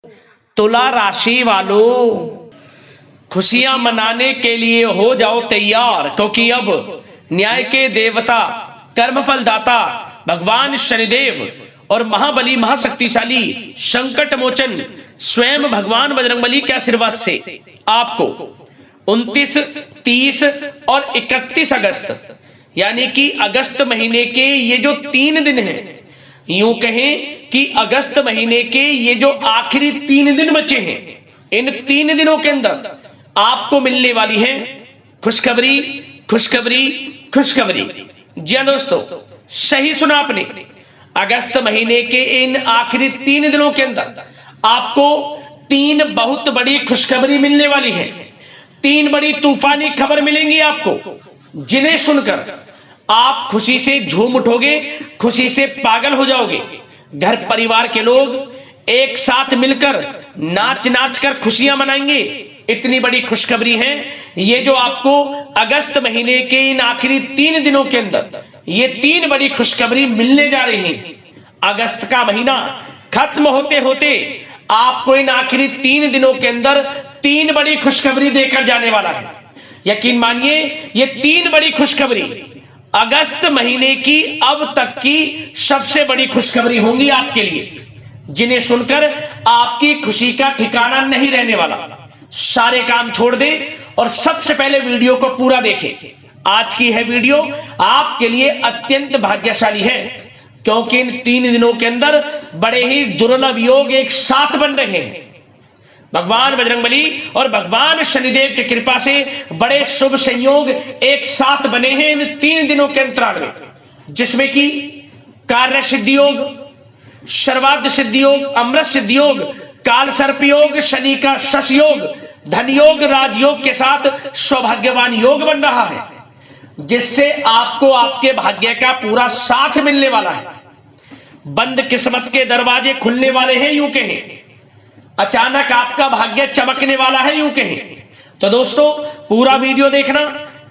तुला राशि वालों, खुशियां मनाने के लिए हो जाओ तैयार, क्योंकि अब न्याय के देवता, कर्मफल दाता भगवान शनिदेव और महाबली महाशक्तिशाली संकट मोचन स्वयं भगवान बजरंगबली के आशीर्वाद से आपको 29, 30 और 31 अगस्त यानी कि अगस्त महीने के ये जो 3 दिन हैं, यूं कहें कि अगस्त महीने के ये जो आखिरी 3 दिन बचे हैं, इन 3 दिनों के अंदर आपको मिलने वाली है खुशखबरी, खुशखबरी, खुशखबरी। जी हां दोस्तों, सही सुना आपने। अगस्त महीने के इन आखिरी 3 दिनों के अंदर आपको 3 बहुत बड़ी खुशखबरी मिलने वाली है। 3 बड़ी तूफानी खबर मिलेंगी आपको, जिन्हें सुनकर आप खुशी से झूम उठोगे, खुशी से पागल हो जाओगे। घर परिवार के लोग एक साथ मिलकर नाच नाच कर खुशियां मनाएंगे। इतनी बड़ी खुशखबरी है ये, जो आपको अगस्त महीने के इन आखिरी 3 दिनों के अंदर ये 3 बड़ी खुशखबरी मिलने जा रही है। अगस्त का महीना खत्म होते होते आपको इन आखिरी 3 दिनों के अंदर 3 बड़ी खुशखबरी देकर जाने वाला है। यकीन मानिए, ये 3 बड़ी खुशखबरी अगस्त महीने की अब तक की सबसे बड़ी खुशखबरी होंगी आपके लिए, जिन्हें सुनकर आपकी खुशी का ठिकाना नहीं रहने वाला। सारे काम छोड़ दें और सबसे पहले वीडियो को पूरा देखें। आज की है वीडियो आपके लिए अत्यंत भाग्यशाली है, क्योंकि इन 3 दिनों के अंदर बड़े ही दुर्लभ योग एक साथ बन रहे हैं। भगवान बजरंगबली और भगवान शनिदेव की कृपा से बड़े शुभ संयोग एक साथ बने हैं इन 3 दिनों के अंतराल में, जिसमें कि कार्य सिद्धि योग, सर्वार्थ सिद्धि योग, अमृत सिद्धि योग, काल सर्प योग, शनि का शश योग, धन योग, राजयोग के साथ सौभाग्यवान योग बन रहा है, जिससे आपको आपके भाग्य का पूरा साथ मिलने वाला है। बंद किस्मत के दरवाजे खुलने वाले हैं, यूं कहें अचानक आपका भाग्य चमकने वाला है, यूं कहें। तो दोस्तों, पूरा वीडियो देखना।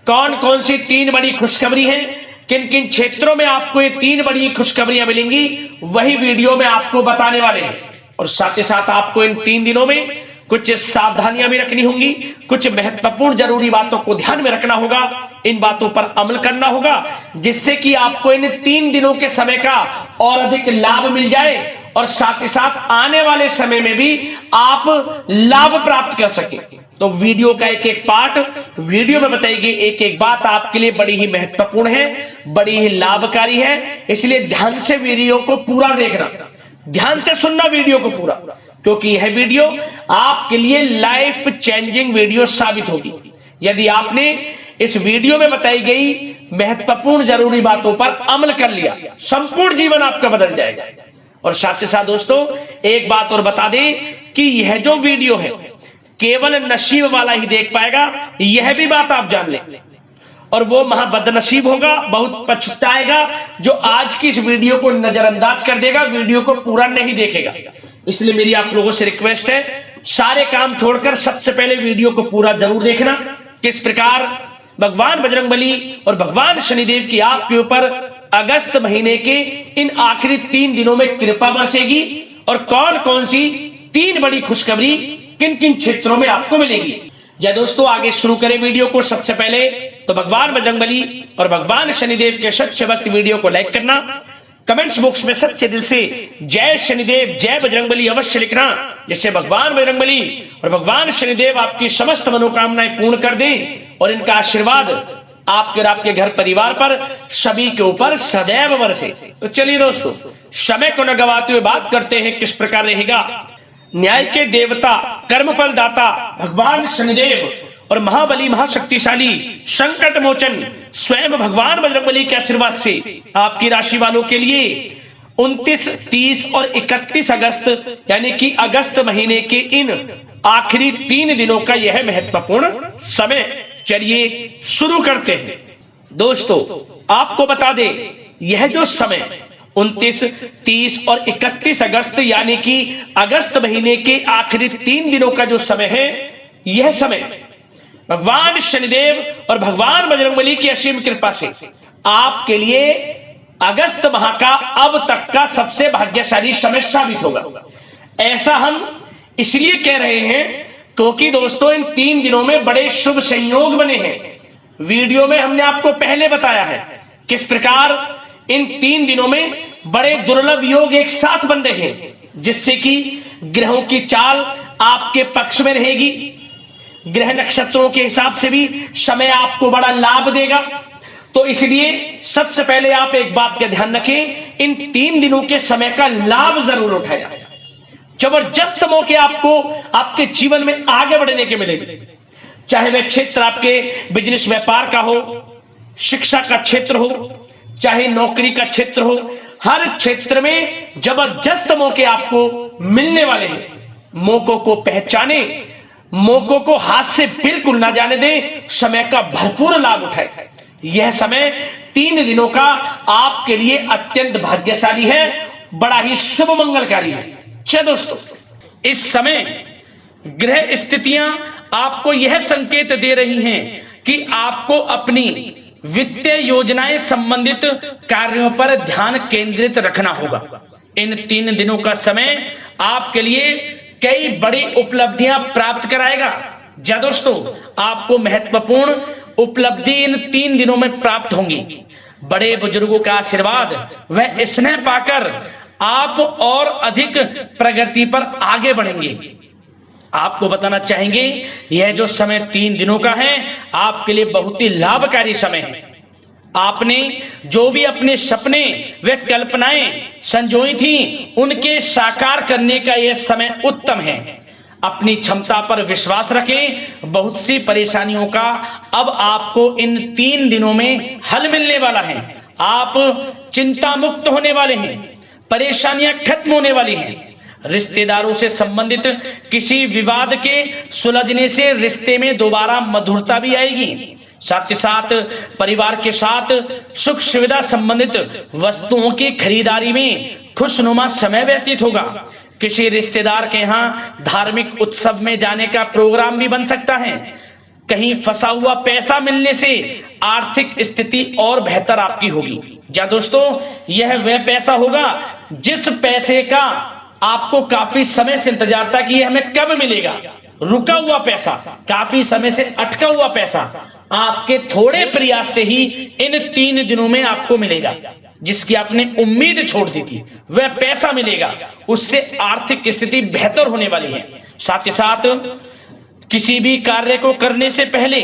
कौन कौन सी 3 बड़ी खुशखबरी हैं, किन किन क्षेत्रों में आपको ये 3 बड़ी खुशखबरियां मिलेंगी, वही वीडियो में आपको बताने वाले हैं। और साथ ही साथ आपको इन 3 दिनों में कुछ सावधानियां भी रखनी होंगी, कुछ महत्वपूर्ण जरूरी बातों को ध्यान में रखना होगा, इन बातों पर अमल करना होगा, जिससे कि आपको इन 3 दिनों के समय का और अधिक लाभ मिल जाए और साथ ही साथ आने वाले समय में भी आप लाभ प्राप्त कर सके। तो वीडियो का एक एक पार्ट, वीडियो में बताई गई एक एक बात आपके लिए बड़ी ही महत्वपूर्ण है, बड़ी ही लाभकारी है। इसलिए ध्यान से वीडियो को पूरा देखना, ध्यान से सुनना वीडियो को पूरा, क्योंकि यह वीडियो आपके लिए लाइफ चेंजिंग वीडियो साबित होगी। यदि आपने इस वीडियो में बताई गई महत्वपूर्ण जरूरी बातों पर अमल कर लिया, संपूर्ण जीवन आपका बदल जाएगा। और साथ ही साथ दोस्तों, एक बात और बता दें कि यह जो वीडियो है केवल नसीब वाला ही देख पाएगा, यह भी बात आप जान लें। और वो महाबदनसीब होगा, बहुत पछताएगा, जो आज की इस वीडियो को नजरअंदाज कर देगा, वीडियो को पूरा नहीं देखेगा। इसलिए मेरी आप लोगों से रिक्वेस्ट है, सारे काम छोड़कर सबसे पहले वीडियो को पूरा जरूर देखना। किस प्रकार भगवान बजरंगबली और भगवान शनिदेव की आपके ऊपर अगस्त महीने के इन आखिरी 3 दिनों में कृपा बरसेगी और कौन कौन सी 3 बड़ी खुशखबरी किन किन क्षेत्रों में आपको मिलेगी। जय दोस्तों, आगे शुरू करें वीडियो को। सबसे पहले तो भगवान बजरंगबली और भगवान शनिदेव के सच्चे भक्त वीडियो को लाइक करना, कमेंट्स बॉक्स में सच्चे दिल से जय शनिदेव, जय बजरंगबली अवश्य लिखना, जिससे भगवान बजरंगबली और भगवान शनिदेव आपकी समस्त मनोकामनाएं पूर्ण कर दें और इनका आशीर्वाद आपके और आपके घर परिवार पर सभी के ऊपर सदैव बरसे। तो चलिए दोस्तों, समय को न गवाते हुए बात करते हैं किस प्रकार रहेगा न्याय के देवता, कर्मफल दाता भगवान शनिदेव और महाबली महाशक्तिशाली संकट मोचन स्वयं भगवान बजरंगबली के आशीर्वाद से आपकी राशि वालों के लिए 29, 30 और 31 अगस्त यानी कि अगस्त महीने के इन आखिरी 3 दिनों का यह महत्वपूर्ण समय। चलिए शुरू करते हैं। दोस्तों, आपको बता दें, यह जो समय 29, 30 और 31 अगस्त यानी कि अगस्त महीने के आखिरी 3 दिनों का जो समय है, यह समय भगवान शनिदेव और भगवान बजरंगबली की असीम कृपा से आपके लिए अगस्त माह का अब तक का सबसे भाग्यशाली समय साबित होगा। ऐसा हम इसलिए कह रहे हैं क्योंकि दोस्तों इन 3 दिनों में बड़े शुभ संयोग बने हैं। वीडियो में हमने आपको पहले बताया है किस प्रकार इन 3 दिनों में बड़े दुर्लभ योग एक साथ बन रहे हैं, जिससे कि ग्रहों की चाल आपके पक्ष में रहेगी। ग्रह नक्षत्रों के हिसाब से भी समय आपको बड़ा लाभ देगा। तो इसलिए सबसे पहले आप एक बात का ध्यान रखें, इन 3 दिनों के समय का लाभ जरूर उठाया। जबरदस्त मौके आपको आपके जीवन में आगे बढ़ने के मिलेंगे, चाहे वह क्षेत्र आपके बिजनेस व्यापार का हो, शिक्षा का क्षेत्र हो, चाहे नौकरी का क्षेत्र हो, हर क्षेत्र में जबरदस्त मौके आपको मिलने वाले हैं। मौकों को पहचाने, मौकों को हाथ से बिल्कुल ना जाने दें, समय का भरपूर लाभ उठाए। यह समय 3 दिनों का आपके लिए अत्यंत भाग्यशाली है, बड़ा ही शुभ मंगलकारी है। अच्छा दोस्तों, इस समय ग्रह स्थितियां आपको यह संकेत दे रही हैं कि आपको अपनी वित्तीय योजनाएं संबंधित कार्यों पर ध्यान केंद्रित रखना होगा। इन 3 दिनों का समय आपके लिए कई बड़ी उपलब्धियां प्राप्त कराएगा। जी दोस्तों, आपको महत्वपूर्ण उपलब्धि इन 3 दिनों में प्राप्त होंगी। बड़े बुजुर्गों का आशीर्वाद व स्नेह पाकर आप और अधिक प्रगति पर आगे बढ़ेंगे। आपको बताना चाहेंगे, यह जो समय 3 दिनों का है आपके लिए बहुत ही लाभकारी समय है। आपने जो भी अपने सपने व कल्पनाएं संजोई थी, उनके साकार करने का यह समय उत्तम है। अपनी क्षमता पर विश्वास रखें। बहुत सी परेशानियों का अब आपको इन 3 दिनों में हल मिलने वाला है। आप चिंता मुक्त होने वाले हैं, परेशानियां खत्म होने वाली हैं। रिश्तेदारों से संबंधित किसी विवाद के सुलझने से रिश्ते में दोबारा मधुरता भी आएगी। साथ ही साथ परिवार के साथ सुख सुविधा संबंधित वस्तुओं की खरीदारी में खुशनुमा समय व्यतीत होगा। किसी रिश्तेदार के यहाँ धार्मिक उत्सव में जाने का प्रोग्राम भी बन सकता है। कहीं फंसा हुआ पैसा मिलने से आर्थिक स्थिति और बेहतर आपकी होगी। क्या दोस्तों, यह वह पैसा होगा जिस पैसे का आपको काफी समय से इंतजार था कि यह हमें कब मिलेगा। रुका हुआ पैसा, काफी समय से अटका हुआ पैसा आपके थोड़े प्रयास से ही इन 3 दिनों में आपको मिलेगा। जिसकी आपने उम्मीद छोड़ दी थी वह पैसा मिलेगा, उससे आर्थिक स्थिति बेहतर होने वाली है। साथ ही साथ किसी भी कार्य को करने से पहले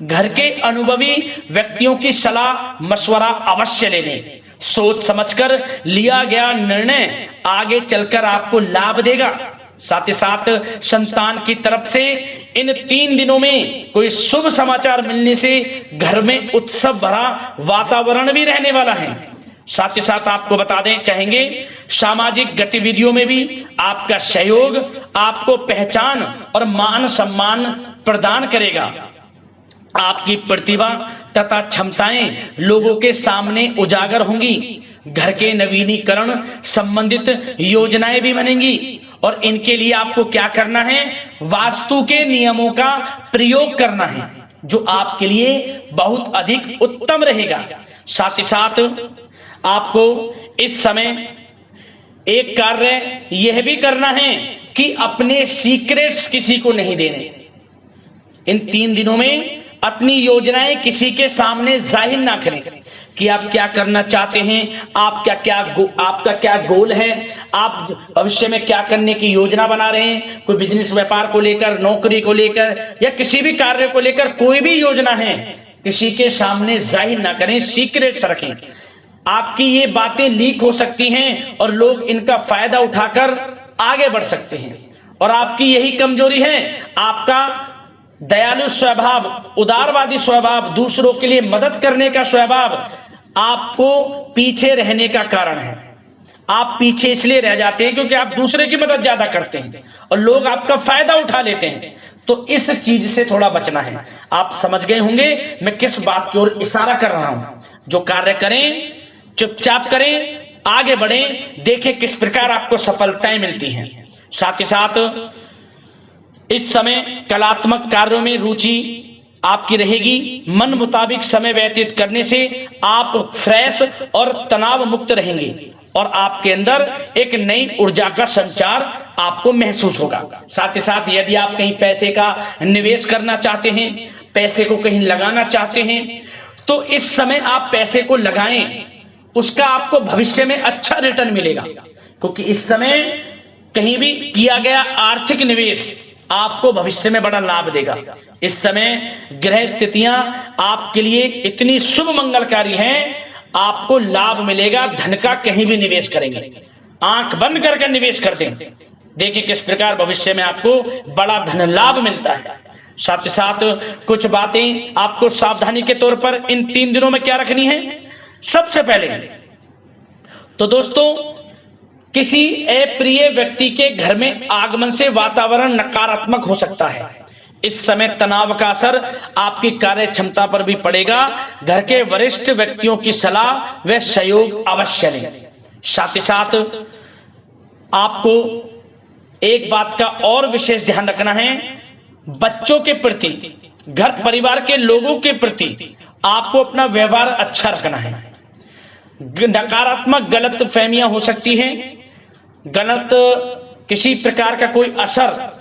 घर के अनुभवी व्यक्तियों की सलाह मशवरा अवश्य ले लें। सोच समझकर लिया गया निर्णय आगे चलकर आपको लाभ देगा। साथ ही साथ संतान की तरफ से इन 3 दिनों में कोई शुभ समाचार मिलने से घर में उत्सव भरा वातावरण भी रहने वाला है। साथ ही साथ आपको बता दें चाहेंगे, सामाजिक गतिविधियों में भी आपका सहयोग आपको पहचान और मान सम्मान प्रदान करेगा। आपकी प्रतिभा तथा क्षमताएं लोगों के सामने उजागर होंगी। घर के नवीनीकरण संबंधित योजनाएं भी बनेंगी और इनके लिए आपको क्या करना है, वास्तु के नियमों का प्रयोग करना है, जो आपके लिए बहुत अधिक उत्तम रहेगा। साथ ही साथ आपको इस समय एक कार्य यह भी करना है कि अपने सीक्रेट्स किसी को नहीं देने। इन 3 दिनों में अपनी योजनाएं किसी के सामने जाहिर ना करें कि आप क्या करना चाहते हैं, आपका क्या गोल है, आप भविष्य में क्या करने की योजना बना रहे हैं। कोई बिजनेस व्यापार को लेकर, नौकरी को लेकर या किसी भी कार्य को लेकर कोई भी योजना है, किसी के सामने जाहिर ना करें, सीक्रेट्स रखें। आपकी ये बातें लीक हो सकती हैं और लोग इनका फायदा उठाकर आगे बढ़ सकते हैं। और आपकी यही कमजोरी है, आपका दयालु स्वभाव, उदारवादी स्वभाव, दूसरों के लिए मदद करने का स्वभाव आपको पीछे रहने का कारण है। आप पीछे इसलिए रह जाते हैं क्योंकि आप दूसरे की मदद ज्यादा करते हैं और लोग आपका फायदा उठा लेते हैं। तो इस चीज से थोड़ा बचना है। आप समझ गए होंगे मैं किस बात की ओर इशारा कर रहा हूं। जो कार्य करें चुपचाप करें, आगे बढ़ें, देखें किस प्रकार आपको सफलताएं मिलती हैं। साथ ही साथ इस समय कलात्मक कार्यों में रुचि आपकी रहेगी। मन मुताबिक समय व्यतीत करने से आप फ्रेश और तनाव मुक्त रहेंगे। और आपके अंदर एक नई ऊर्जा का संचार आपको महसूस होगा। साथ ही साथ यदि आप कहीं पैसे का निवेश करना चाहते हैं, पैसे को कहीं लगाना चाहते हैं, तो इस समय आप पैसे को लगाएं, उसका आपको भविष्य में अच्छा रिटर्न मिलेगा। क्योंकि इस समय कहीं भी किया गया आर्थिक निवेश आपको भविष्य में बड़ा लाभ देगा। इस समय ग्रह स्थितियां आपके लिए इतनी शुभ मंगलकारी हैं, आपको लाभ मिलेगा। धन का कहीं भी निवेश करेंगे, आंख बंद करके निवेश कर दें, देखिए किस प्रकार भविष्य में आपको बड़ा धन लाभ मिलता है। साथ ही साथ कुछ बातें आपको सावधानी के तौर पर इन 3 दिनों में क्या रखनी है। सबसे पहले तो दोस्तों, किसी अप्रिय व्यक्ति के घर में आगमन से वातावरण नकारात्मक हो सकता है। इस समय तनाव का असर आपकी कार्य क्षमता पर भी पड़ेगा। घर के वरिष्ठ व्यक्तियों की सलाह व सहयोग अवश्य लें। साथ ही साथ आपको एक बात का और विशेष ध्यान रखना है, बच्चों के प्रति, घर परिवार के लोगों के प्रति आपको अपना व्यवहार अच्छा रखना है। नकारात्मक गलत फहमियां हो सकती हैं, गलत किसी प्रकार का कोई असर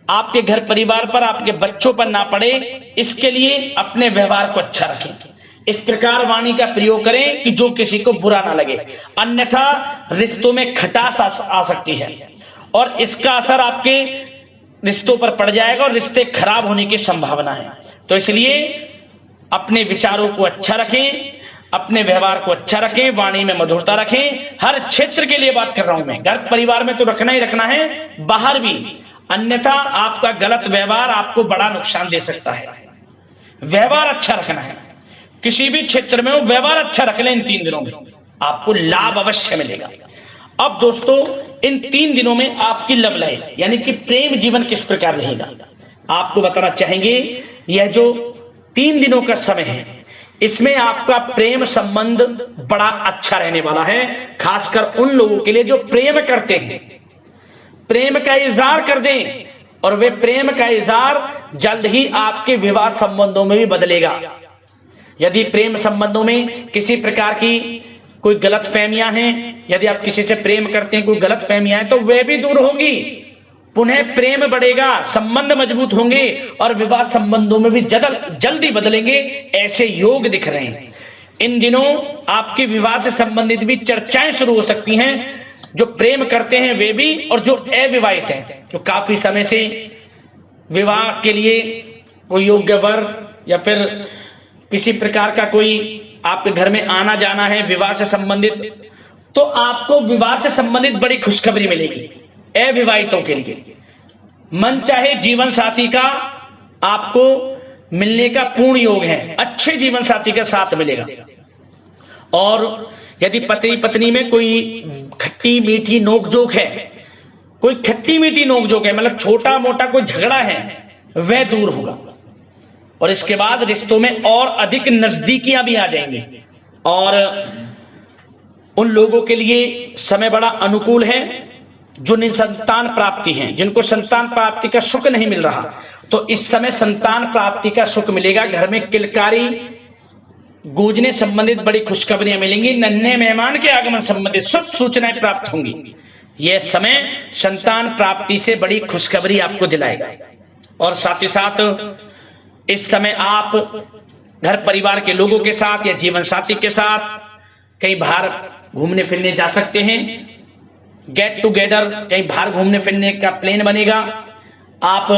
आपके घर परिवार पर, आपके बच्चों पर ना पड़े, इसके लिए अपने व्यवहार को अच्छा रखें। इस प्रकार वाणी का प्रयोग करें कि जो किसी को बुरा ना लगे, अन्यथा रिश्तों में खटास आ सकती है और इसका असर आपके रिश्तों पर पड़ जाएगा और रिश्ते खराब होने की संभावना है। तो इसलिए अपने विचारों को अच्छा रखें, अपने व्यवहार को अच्छा रखें, वाणी में मधुरता रखें। हर क्षेत्र के लिए बात कर रहा हूं मैं, घर परिवार में तो रखना ही रखना है, बाहर भी, अन्यथा आपका गलत व्यवहार आपको बड़ा नुकसान दे सकता है। व्यवहार अच्छा रखना है, किसी भी क्षेत्र में हो व्यवहार अच्छा रख लें। इन 3 दिनों में आपको लाभ अवश्य मिलेगा। अब दोस्तों, इन 3 दिनों में आपकी लव लाइफ यानी कि प्रेम जीवन किस प्रकार रहेगा, आपको बताना चाहेंगे। यह जो 3 दिनों का समय है, इसमें आपका प्रेम संबंध बड़ा अच्छा रहने वाला है। खासकर उन लोगों के लिए जो प्रेम करते हैं, प्रेम का इजहार कर दें, और वे प्रेम का इजहार जल्द ही आपके विवाह संबंधों में भी बदलेगा। यदि प्रेम संबंधों में किसी प्रकार की कोई गलत फहमियां हैं, यदि आप किसी से प्रेम करते हैं, कोई गलत फहमियां हैं, तो वे भी दूर होंगी, पुनः प्रेम बढ़ेगा, संबंध मजबूत होंगे और विवाह संबंधों में भी जल्दी बदलेंगे। ऐसे योग दिख रहे हैं। इन दिनों आपके विवाह से संबंधित भी चर्चाएं शुरू हो सकती हैं, जो प्रेम करते हैं वे भी, और जो अविवाहित हैं, जो काफी समय से विवाह के लिए कोई योग्य वर या फिर किसी प्रकार का कोई आपके घर में आना जाना है विवाह से संबंधित, तो आपको विवाह से संबंधित बड़ी खुशखबरी मिलेगी। अविवाहितों के लिए मन चाहे जीवन साथी का आपको मिलने का पूर्ण योग है, अच्छे जीवन साथी के साथ मिलेगा। और यदि पति पत्नी में कोई खट्टी मीठी नोकझोंक है, कोई खट्टी मीठी नोकझोंक है, मतलब छोटा मोटा कोई झगड़ा है, वह दूर होगा। और इसके बाद रिश्तों में और अधिक नजदीकियां भी आ जाएंगी। और उन लोगों के लिए समय बड़ा अनुकूल है जो निसंतान प्राप्ति हैं, जिनको संतान प्राप्ति का सुख नहीं मिल रहा, तो इस समय संतान प्राप्ति का सुख मिलेगा। घर में किलकारी गूंजने संबंधित बड़ी खुशखबरियां मिलेंगी। नन्हे मेहमान के आगमन संबंधित शुभ सूचनाएं प्राप्त होंगी। यह समय संतान प्राप्ति से बड़ी खुशखबरी आपको दिलाएगा। और साथ ही साथ इस समय आप घर परिवार के लोगों के साथ या जीवन साथी के साथ कहीं बाहर घूमने फिरने जा सकते हैं। गेट टुगेदर, कहीं बाहर घूमने फिरने का प्लान बनेगा। आप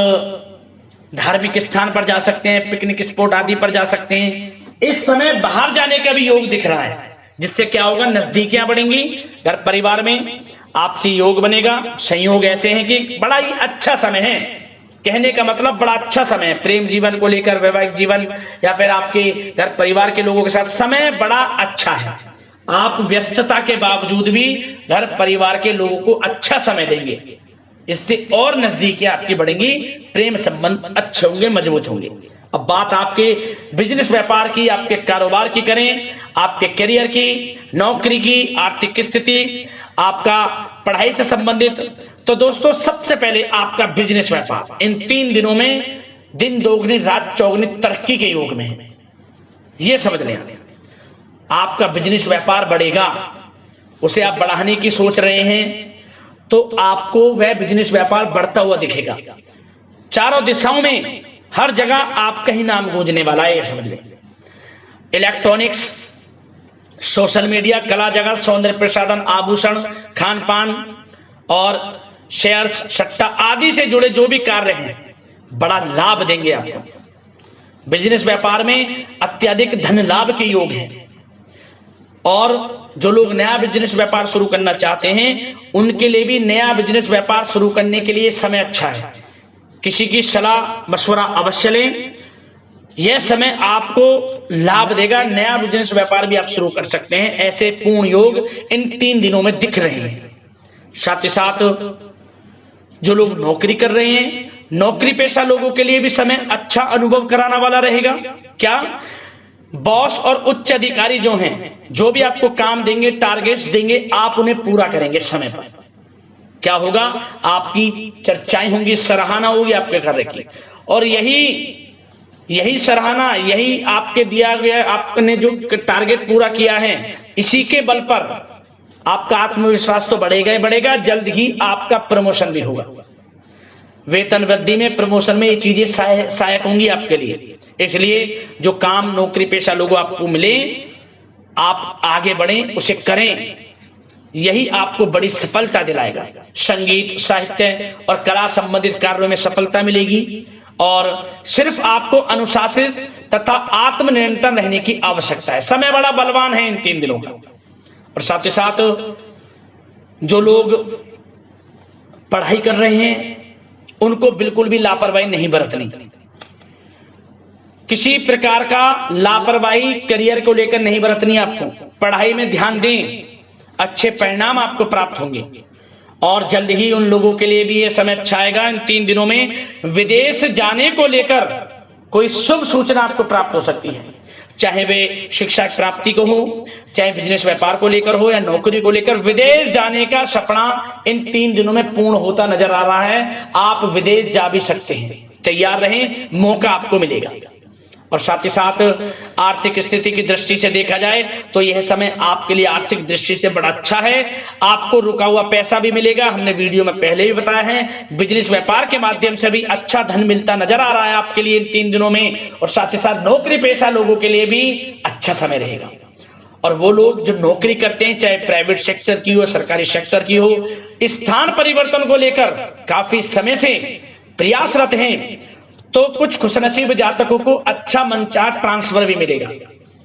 धार्मिक स्थान पर जा सकते हैं, पिकनिक स्पॉट आदि पर जा सकते हैं। इस समय बाहर जाने का भी योग दिख रहा है, जिससे क्या होगा, नजदीकियां बढ़ेंगी, घर परिवार में आपसी योग बनेगा। संयोग ऐसे हैं कि बड़ा ही अच्छा समय है। कहने का मतलब बड़ा अच्छा समय है, प्रेम जीवन को लेकर, वैवाहिक जीवन या फिर आपके घर परिवार के लोगों के साथ समय बड़ा अच्छा है। आप व्यस्तता के बावजूद भी घर परिवार के लोगों को अच्छा समय देंगे, इससे और नजदीकियां आपकी बढ़ेंगी, प्रेम संबंध अच्छे होंगे, मजबूत होंगे। अब बात आपके बिजनेस व्यापार की, आपके कारोबार की करें, आपके करियर की, नौकरी की, आर्थिक स्थिति, आपका पढ़ाई से संबंधित, तो दोस्तों सबसे पहले आपका बिजनेस व्यापार इन 3 दिनों में दिन दोगुनी रात चौगुनी तरक्की के योग में है। यह समझ लें, आपका बिजनेस व्यापार बढ़ेगा, उसे आप बढ़ाने की सोच रहे हैं, तो आपको वह बिजनेस व्यापार बढ़ता हुआ दिखेगा। चारों दिशाओं में हर जगह आपका ही नाम गूंजने वाला है, ये समझ लें। इलेक्ट्रॉनिक्स, सोशल मीडिया, कला जगत, सौंदर्य प्रसाधन, आभूषण, खान पान और शेयर्स, सट्टा आदि से जुड़े जो भी कार्य हैं बड़ा लाभ देंगे आपको। बिजनेस व्यापार में अत्यधिक धन लाभ के योग हैं, और जो लोग नया बिजनेस व्यापार शुरू करना चाहते हैं उनके लिए भी नया बिजनेस व्यापार शुरू करने के लिए समय अच्छा है। किसी की सलाह मशवरा अवश्य लें, यह समय आपको लाभ देगा। नया बिजनेस व्यापार भी आप शुरू कर सकते हैं, ऐसे पूर्ण योग इन 3 दिनों में दिख रहे हैं। साथ ही साथ जो लोग नौकरी कर रहे हैं, नौकरी पेशा लोगों के लिए भी समय अच्छा अनुभव कराने वाला रहेगा। क्या बॉस और उच्च अधिकारी जो हैं, जो भी आपको काम देंगे, टारगेट्स देंगे, आप उन्हें पूरा करेंगे समय पर। क्या होगा, आपकी चर्चाएं होंगी, सराहना होगी आपके कार्य की, और यही सराहना, यही आपके दिया गया, आपने जो टारगेट पूरा किया है, इसी के बल पर आपका आत्मविश्वास तो बढ़ेगा ही बढ़ेगा। जल्द ही आपका प्रमोशन भी होगा। वेतन वृद्धि में, प्रमोशन में ये चीजें सहायक होंगी आपके लिए। इसलिए जो काम नौकरी पेशा लोगों आपको मिले, आप आगे बढ़ें, उसे करें, यही आपको बड़ी सफलता दिलाएगा। संगीत, साहित्य और कला संबंधित कार्यों में सफलता मिलेगी, और सिर्फ आपको अनुशासित तथा आत्मनियंत्रण रहने की आवश्यकता है। समय बड़ा बलवान है इन 3 दिनों का। और साथ ही साथ जो लोग पढ़ाई कर रहे हैं उनको बिल्कुल भी लापरवाही नहीं बरतनी। किसी प्रकार का लापरवाही करियर को लेकर नहीं बरतनी। आपको पढ़ाई में ध्यान दें, अच्छे परिणाम आपको प्राप्त होंगे। और जल्द ही उन लोगों के लिए भी यह समय अच्छा आएगा। इन 3 दिनों में विदेश जाने को लेकर कोई शुभ सूचना आपको प्राप्त हो सकती है, चाहे वे शिक्षा प्राप्ति को हो, चाहे बिजनेस व्यापार को लेकर हो, या नौकरी को लेकर। विदेश जाने का सपना इन 3 दिनों में पूर्ण होता नजर आ रहा है। आप विदेश जा भी सकते हैं, तैयार रहें, मौका आपको मिलेगा। और साथ ही साथ आर्थिक स्थिति की दृष्टि से देखा जाए तो यह समय आपके लिए आर्थिक दृष्टि से बड़ा अच्छा है। आपको रुका हुआ पैसा भी मिलेगा, हमने वीडियो में पहले भी बताया है। बिजनेस व्यापार के माध्यम से भी अच्छा धन मिलता नजर आ रहा है आपके लिए इन 3 दिनों में। और साथ ही साथ नौकरी पेशा लोगों के लिए भी अच्छा समय रहेगा। और वो लोग जो नौकरी करते हैं, चाहे प्राइवेट सेक्टर की हो, सरकारी सेक्टर की हो, स्थान परिवर्तन को लेकर काफी समय से प्रयासरत हैं, तो कुछ खुशनसीब जातकों को अच्छा मनचाहा ट्रांसफर भी मिलेगा,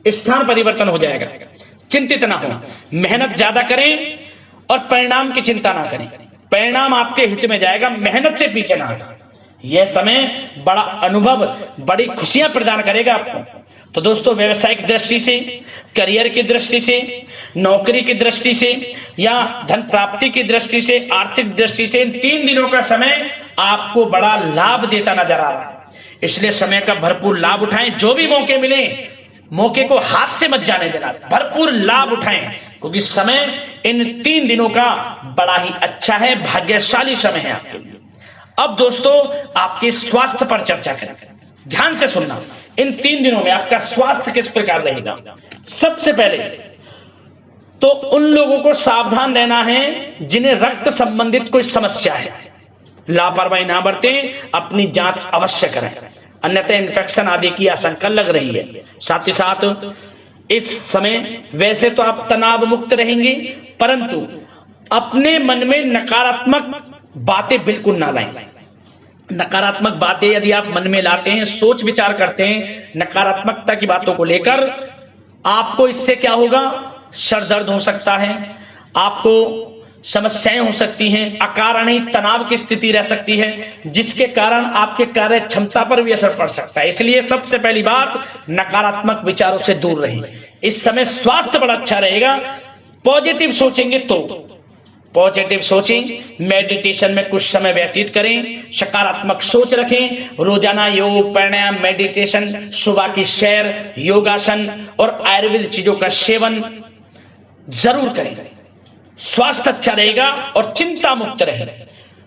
स्थान परिवर्तन हो जाएगा। चिंतित ना हो, मेहनत ज्यादा करें और परिणाम की चिंता ना करें। परिणाम आपके हित में जाएगा, मेहनत से पीछे ना हटें। यह समय बड़ा अनुभव, बड़ी खुशियां प्रदान करेगा आपको। तो दोस्तों, व्यवसायिक दृष्टि से, करियर की दृष्टि से, नौकरी की दृष्टि से, या धन प्राप्ति की दृष्टि से, आर्थिक दृष्टि से, इन 3 दिनों का समय आपको बड़ा लाभ देता नजर आ रहा है। इसलिए समय का भरपूर लाभ उठाएं। जो भी मौके मिले, मौके को हाथ से मत जाने देना, भरपूर लाभ उठाएं, क्योंकि समय इन 3 दिनों का बड़ा ही अच्छा है, भाग्यशाली समय है आपके लिए। अब दोस्तों, आपके स्वास्थ्य पर चर्चा करें। ध्यान से सुनना, इन 3 दिनों में आपका स्वास्थ्य किस प्रकार रहेगा। सबसे पहले तो उन लोगों को सावधान रहना है जिन्हें रक्त संबंधित कोई समस्या है। लापरवाही ना बरतें, अपनी जांच अवश्य करें, अन्यथा इन्फेक्शन आदि की आशंका लग रही है। साथ ही साथ इस समय वैसे तो आप तनाव मुक्त रहेंगे, परंतु अपने मन में नकारात्मक बातें बिल्कुल ना लाएं। नकारात्मक बातें यदि आप मन में लाते हैं, सोच विचार करते हैं नकारात्मकता की बातों को लेकर, आपको इससे क्या होगा, सर दर्द हो सकता है, आपको समस्याएं हो सकती हैं, अकारणीय तनाव की स्थिति रह सकती है, जिसके कारण आपके कार्य क्षमता पर भी असर पड़ सकता है। इसलिए सबसे पहली बात, नकारात्मक विचारों से दूर रहें। इस समय स्वास्थ्य बड़ा अच्छा रहेगा। पॉजिटिव सोचेंगे तो पॉजिटिव सोचें, मेडिटेशन में कुछ समय व्यतीत करें, सकारात्मक सोच रखें, रोजाना योग, प्राणायाम, मेडिटेशन, सुबह की सैर, योगासन और आयुर्वेद चीजों का सेवन जरूर करें। स्वास्थ्य अच्छा रहेगा और चिंता मुक्त रहें।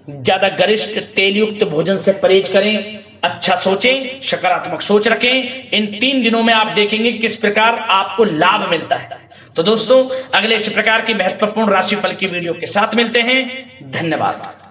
ज्यादा गरिष्ठ तेलयुक्त भोजन से परहेज करें, अच्छा सोचें, सकारात्मक सोच रखें। इन 3 दिनों में आप देखेंगे किस प्रकार आपको लाभ मिलता है। तो दोस्तों अगले इस प्रकार की महत्वपूर्ण राशिफल की वीडियो के साथ मिलते हैं। धन्यवाद।